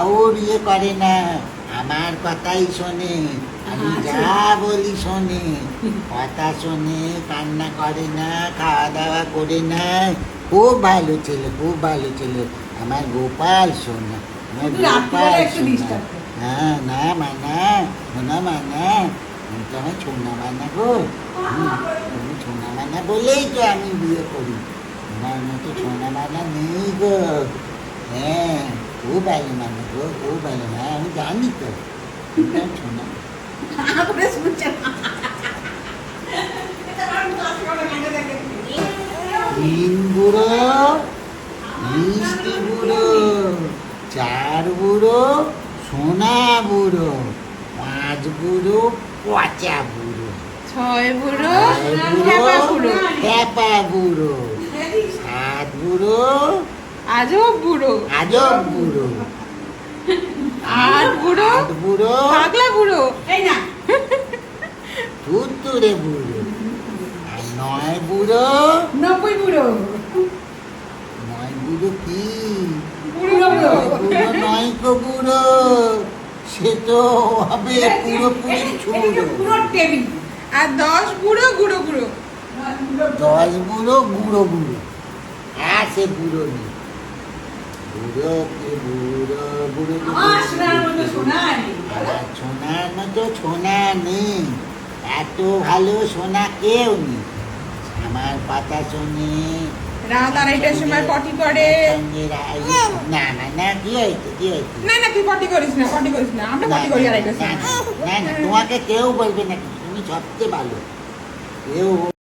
और ये करे ना আমার কথাই শোনে আমি যা বলি শোনে কথা শোনে কান্না করে না খাওয়া দাওয়া করে না খুব ভালো ছেলে খুব ভালো ছেলে আমার গোপাল সোনা আমার গোপাল সোনা হ্যাঁ না মানা সোনা মানা তুমি তো আমার সোনা মানা গো তুমি সোনা মানা বলেই তো আমি বিয়ে করি তোমার মতো সোনা মানা নেই গো হ্যাঁ খুব ভালো মানে গো খুব ভালো হ্যাঁ আমি জানি তো সোনা তিন বুড়ো মিষ্টি বুড়ো চার বুড়ো সোনা বুড়ো পাঁচ বুড়ো পচা বুড়ো ছয় বুড়ো খ্যাপা বুড়ো সাত বুড়ো আজব বুড়ো আজব বুড়ো আট বুড়ো পাগলা বুড়ো এই না তুতুরে বুড়ো আর নয় বুড়ো 90 বুড়ো নয় বুড়ো কি বুড়ো নয় কো বুড়ো সে তো হবে পুরোপুরি ছুড়ো পুরো টেবিল আর 10 বুড়ো গুড়ো গুড়ো 10 বুড়ো বুড়ো বুড়ো আর সে বুড়ো নেই বুড়ো কে বুড়ো বুড়ো সোনার মতো সোনা নেই এত ভালো সোনা কেউ নেই আমার কথা শোনে রাত 2:30টার সময় পটি করে না না না কি হয়েছে কি হয়েছে না তুই পটি করিস না আমরা পটি করি 2:30টার সময় না তোমাকে কেউ বলবে না তুমি সবচেয়ে ভালো কেউ